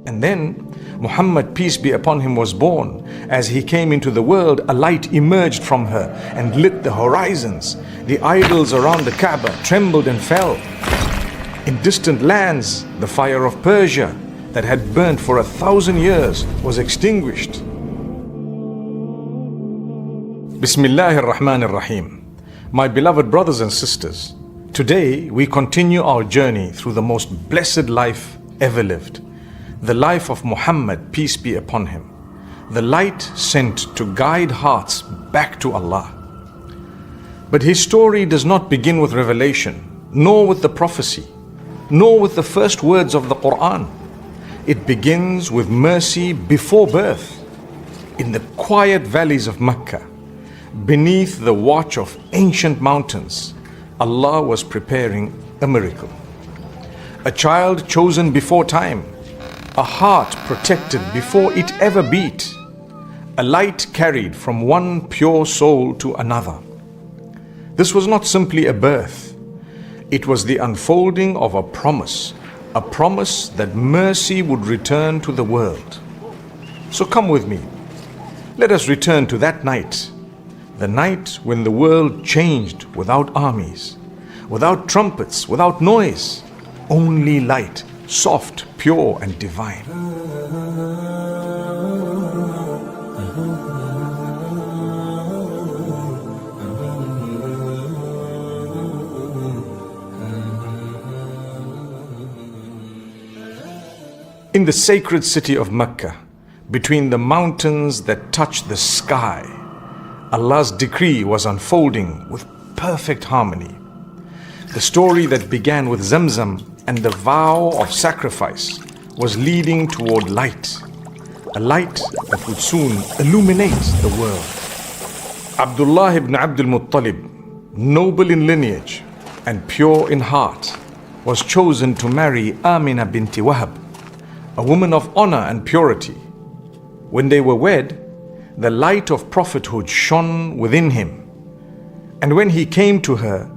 And then Muhammad, peace be upon him, was born. As he came into the world, a light emerged from her and lit the horizons. The idols around the Kaaba trembled and fell. In distant lands, the fire of Persia that had burnt for 1,000 years was extinguished. Bismillahir Rahmanir Rahim. My beloved brothers and sisters, today we continue our journey through the most blessed life ever lived. The life of Muhammad, peace be upon him. The light sent to guide hearts back to Allah. But his story does not begin with revelation, nor with the prophecy, nor with the first words of the Quran. It begins with mercy before birth. In the quiet valleys of Makkah, beneath the watch of ancient mountains, Allah was preparing a miracle. A child chosen before time, a heart protected before it ever beat, a light carried from one pure soul to another. This was not simply a birth. It was the unfolding of a promise that mercy would return to the world. So come with me. Let us return to that night, the night when the world changed without armies, without trumpets, without noise, only light, soft, pure and divine. In the sacred city of Makkah, between the mountains that touch the sky, Allah's decree was unfolding with perfect harmony. The story that began with Zamzam and the vow of sacrifice was leading toward light, a light that would soon illuminate the world. Abdullah ibn Abdul Muttalib, noble in lineage and pure in heart, was chosen to marry Amina binti Wahab, a woman of honor and purity. When they were wed, the light of prophethood shone within him, and when he came to her,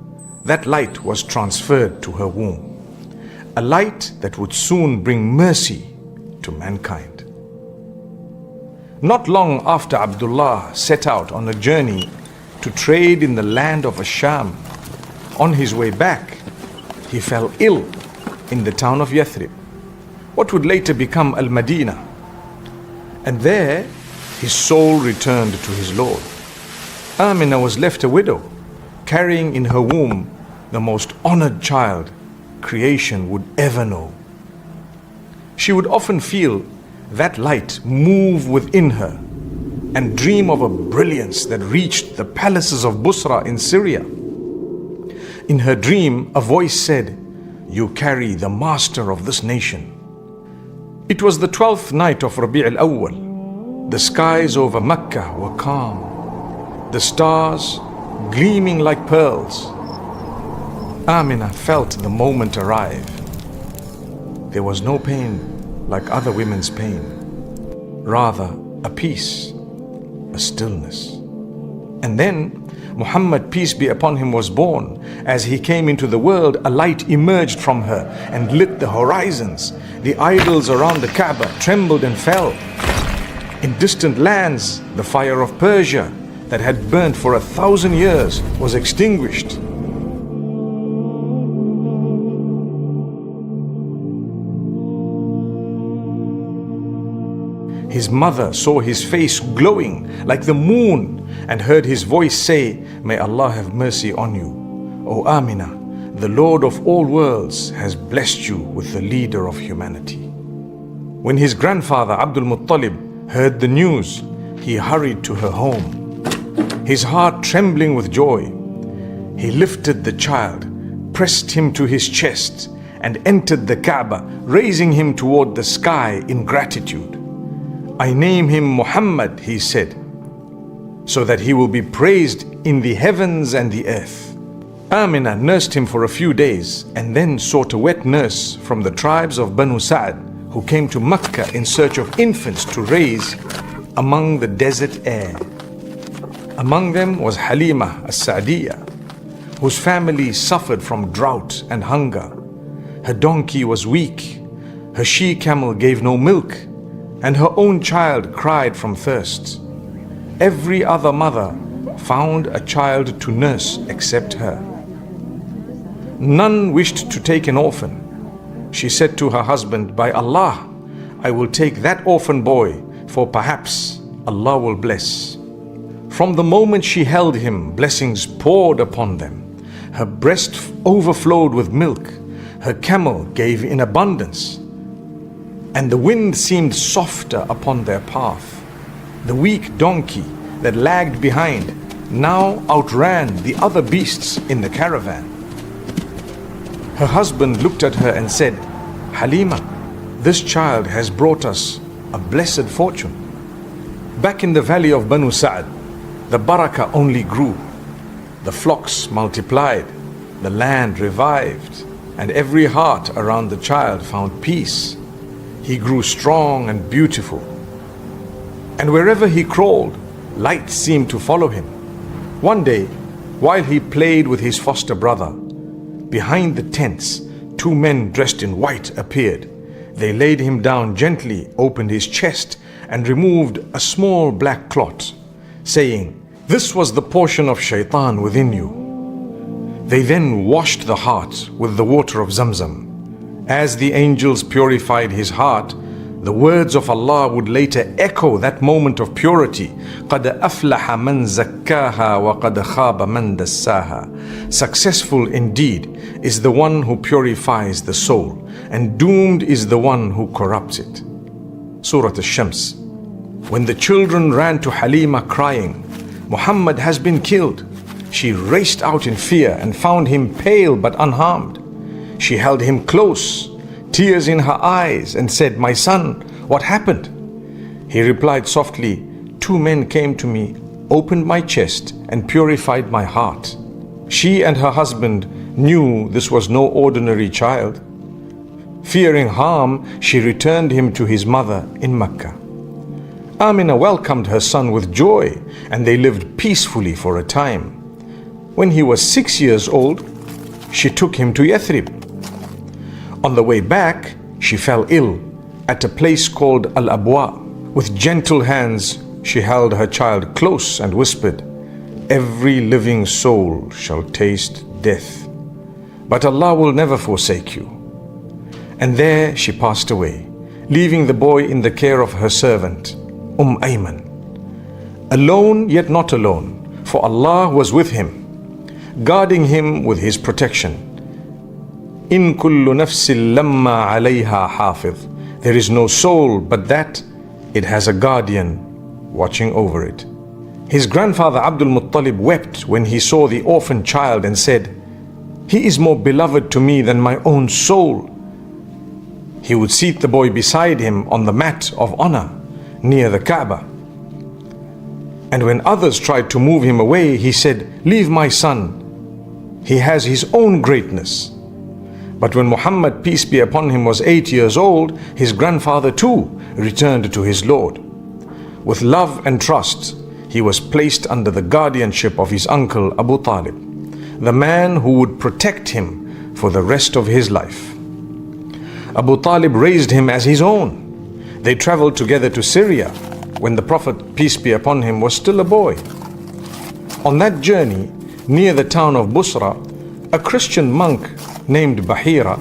that light was transferred to her womb. A light that would soon bring mercy to mankind. Not long after Abdullah set out on a journey to trade in the land of Asham, on his way back, he fell ill in the town of Yathrib, what would later become Al-Madinah. And there, his soul returned to his Lord. Amina was left a widow, carrying in her womb the most honored child creation would ever know. She would often feel that light move within her and dream of a brilliance that reached the palaces of Busra in Syria. In her dream, a voice said, "You carry the master of this nation." It was the 12th night of Rabi' al-Awwal. The skies over Makkah were calm, the stars gleaming like pearls. Amina felt the moment arrive. There was no pain like other women's pain, rather a peace, a stillness. And then Muhammad, peace be upon him, was born. As he came into the world, a light emerged from her and lit the horizons. The idols around the Kaaba trembled and fell. In distant lands, the fire of Persia that had burnt for 1,000 years was extinguished. His mother saw his face glowing like the moon and heard his voice say, "May Allah have mercy on you. O Amina, the Lord of all worlds has blessed you with the leader of humanity." When his grandfather Abdul Muttalib heard the news, he hurried to her home, his heart trembling with joy. He lifted the child, pressed him to his chest, and entered the Kaaba, raising him toward the sky in gratitude. "I name him Muhammad," he said, "so that he will be praised in the heavens and the earth." Amina nursed him for a few days and then sought a wet nurse from the tribes of Banu Sa'd, who came to Makkah in search of infants to raise among the desert air. Among them was Halima as-Sa'diyah, whose family suffered from drought and hunger. Her donkey was weak, Her she-camel gave no milk, and her own child cried from thirst. Every other mother found a child to nurse except her. None wished to take an orphan. She said to her husband, "By Allah, I will take that orphan boy, for perhaps Allah will bless." From the moment she held him, blessings poured upon them. Her breast overflowed with milk. Her camel gave in abundance. And the wind seemed softer upon their path. The weak donkey that lagged behind now outran the other beasts in the caravan. Her husband looked at her and said, "Halima, this child has brought us a blessed fortune." Back in the valley of Banu Sa'd, the barakah only grew. The flocks multiplied, the land revived, and every heart around the child found peace. He grew strong and beautiful. And wherever he crawled, light seemed to follow him. One day, while he played with his foster brother, behind the tents, two men dressed in white appeared. They laid him down gently, opened his chest, and removed a small black clot, saying, "This was the portion of shaitan within you." They then washed the heart with the water of Zamzam. As the angels purified his heart, the words of Allah would later echo that moment of purity. قَدْ أَفْلَحَ مَنْ زَكَّاهَا وَقَدْ خَابَ مَنْ دَسَّاهَا. Successful indeed is the one who purifies the soul, and doomed is the one who corrupts it. Surah Al-Shams. When the children ran to Halima crying, "Muhammad has been killed," she raced out in fear and found him pale but unharmed. She held him close, tears in her eyes, and said, "My son, what happened?" He replied softly, "Two men came to me, opened my chest, and purified my heart." She and her husband knew this was no ordinary child. Fearing harm, she returned him to his mother in Makkah. Amina welcomed her son with joy, and they lived peacefully for a time. When he was 6 years old, she took him to Yathrib. On the way back, she fell ill at a place called Al-Abwa. With gentle hands, she held her child close and whispered, "Every living soul shall taste death, but Allah will never forsake you." And there she passed away, leaving the boy in the care of her servant, Ayman. Alone yet not alone, for Allah was with him, guarding him with his protection. In kullu nafsin lamma alayha hafiz. There is no soul but that it has a guardian watching over it. His grandfather Abdul Muttalib wept when he saw the orphan child and said, "He is more beloved to me than my own soul." He would seat the boy beside him on the mat of honor near the Kaaba. And when others tried to move him away, he said, "Leave my son. He has his own greatness." But when Muhammad, peace be upon him, was 8 years old, his grandfather too returned to his Lord. With love and trust, he was placed under the guardianship of his uncle Abu Talib, the man who would protect him for the rest of his life. Abu Talib raised him as his own. They traveled together to Syria when the Prophet, peace be upon him, was still a boy. On that journey, near the town of Busra, a Christian monk named Bahira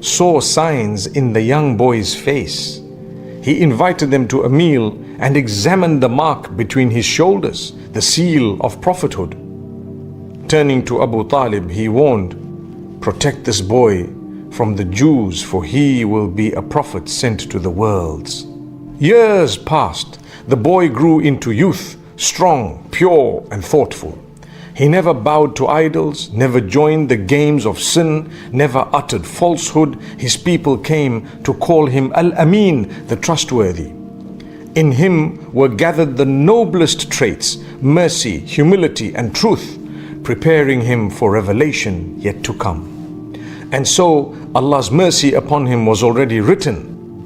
saw signs in the young boy's face. He invited them to a meal and examined the mark between his shoulders, the seal of prophethood. Turning to Abu Talib, he warned, "Protect this boy from the Jews, for he will be a prophet sent to the worlds." Years passed. The boy grew into youth, strong, pure, and thoughtful. He never bowed to idols, never joined the games of sin, never uttered falsehood. His people came to call him Al-Amin, the trustworthy. In him were gathered the noblest traits, mercy, humility, and truth, preparing him for revelation yet to come. And so Allah's mercy upon him was already written,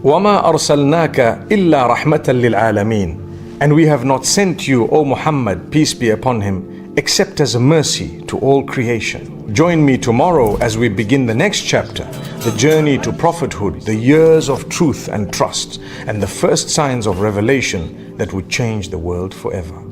وَمَا أَرْسَلْنَاكَ إِلَّا رَحْمَةً لِلْعَالَمِينَ. And we have not sent you, O Muhammad, peace be upon him, except as a mercy to all creation. Join me tomorrow as we begin the next chapter, the journey to prophethood, the years of truth and trust, and the first signs of revelation that would change the world forever.